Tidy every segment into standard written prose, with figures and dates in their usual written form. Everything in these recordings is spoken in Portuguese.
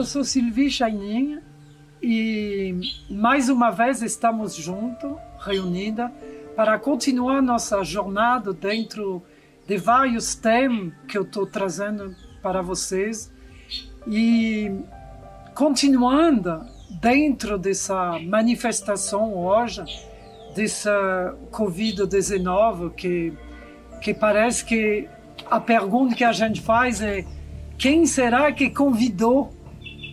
eu sou Sylvie Chainin e mais uma vez estamos juntos, reunida, para continuar nossa jornada dentro de vários temas que eu estou trazendo para vocês e continuando dentro dessa manifestação hoje, dessa Covid-19, que parece que a pergunta que a gente faz é: quem será que convidou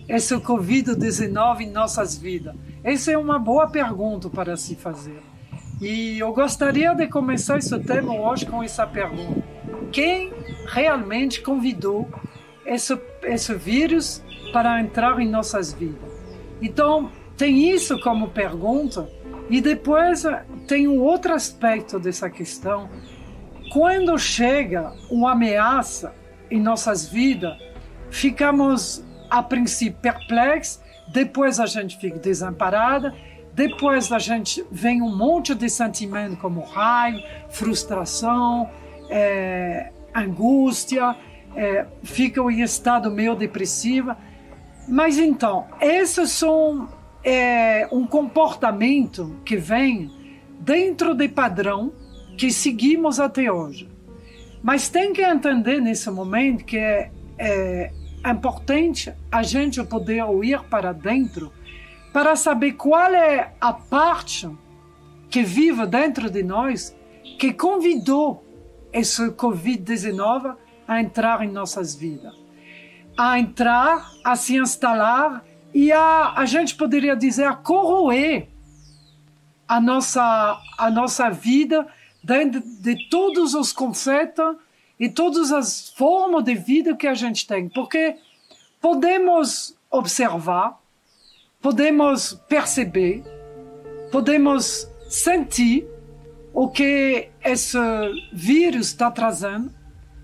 esse Covid-19 em nossas vidas? Essa é uma boa pergunta para se fazer. E eu gostaria de começar esse tema hoje com essa pergunta: quem realmente convidou esse vírus para entrar em nossas vidas? Então, tem isso como pergunta, e depois tem um outro aspecto dessa questão. Quando chega uma ameaça em nossas vidas, ficamos, a princípio, perplexos, depois a gente fica desamparada, depois a gente vem um monte de sentimentos como raiva, frustração, angústia, fica em estado meio depressivo. Mas então, esses são um comportamento que vem dentro do padrão que seguimos até hoje. Mas tem que entender nesse momento que é importante a gente poder ir para dentro para saber qual é a parte que vive dentro de nós que convidou esse Covid-19 a entrar em nossas vidas. A entrar, a se instalar e a gente poderia dizer a corroer a nossa vida dentro de todos os conceitos e todas as formas de vida que a gente tem. Porque podemos observar, podemos perceber, podemos sentir o que esse vírus está trazendo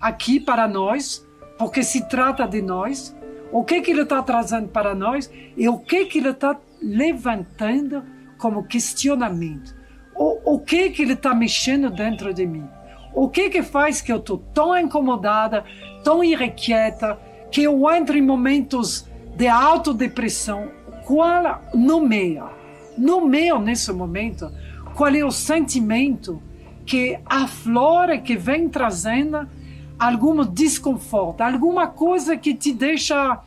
aqui para nós, porque se trata de nós, o que ele está trazendo para nós e o que ele está levantando como questionamento. O que ele está mexendo dentro de mim? O que faz que eu estou tão incomodada, tão irrequieta, que eu entro em momentos de autodepressão? Qual nomeia nesse momento, qual é o sentimento que aflora, que vem trazendo algum desconforto, alguma coisa que te deixa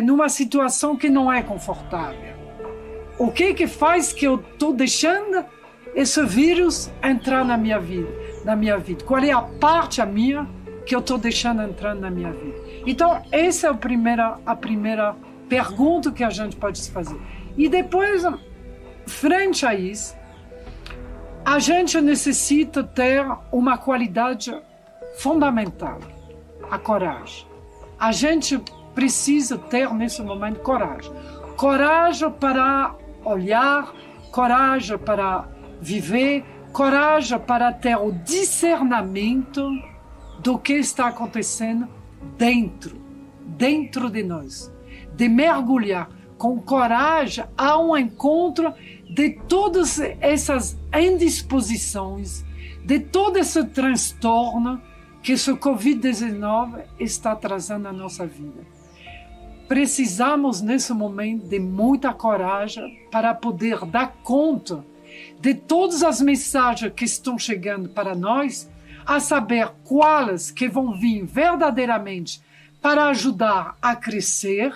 numa situação que não é confortável? O que faz que eu estou deixando esse vírus entrar na minha vida? Qual é a parte minha que eu estou deixando entrar na minha vida? Então, essa é a primeira pergunta que a gente pode se fazer. E depois, frente a isso, a gente necessita ter uma qualidade fundamental, a coragem. A gente precisa ter, nesse momento, coragem. Coragem para olhar, coragem para viver, coragem para ter o discernimento do que está acontecendo dentro de nós. De mergulhar com coragem ao encontro de todas essas indisposições, de todo esse transtorno que esse Covid-19 está trazendo à nossa vida. Precisamos, nesse momento, de muita coragem para poder dar conta de todas as mensagens que estão chegando para nós, a saber quais que vão vir verdadeiramente para ajudar a crescer,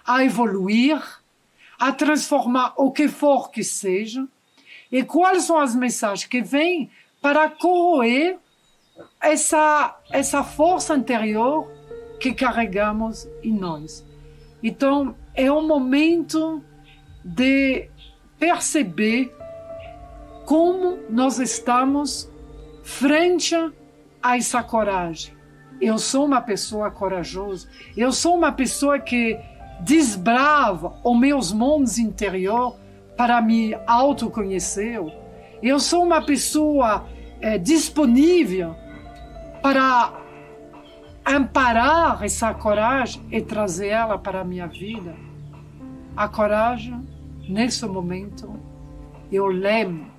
a evoluir, a transformar o que for que seja, e quais são as mensagens que vêm para corroer essa força interior que carregamos em nós. Então, é um momento de perceber como nós estamos frente a essa coragem. Eu sou uma pessoa corajosa, eu sou uma pessoa que desbrava os meus mundos interiores para me autoconhecer. Eu sou uma pessoa disponível para amparar essa coragem e trazer ela para a minha vida. A coragem, nesse momento, é o leme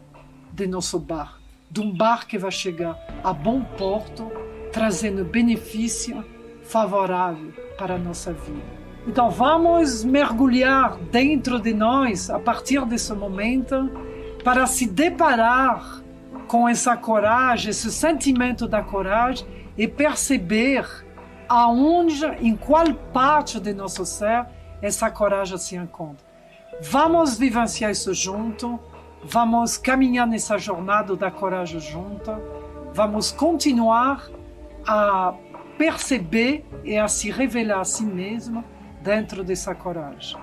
de nosso barco, de um barco que vai chegar a bom porto, trazendo benefício favorável para a nossa vida. Então vamos mergulhar dentro de nós a partir desse momento para se deparar com essa coragem, esse sentimento da coragem e perceber aonde, em qual parte de nosso ser essa coragem se encontra. Vamos vivenciar isso junto, vamos caminhar nessa jornada da coragem junto, vamos continuar a perceber e a se revelar a si mesmo dentro dessa coragem.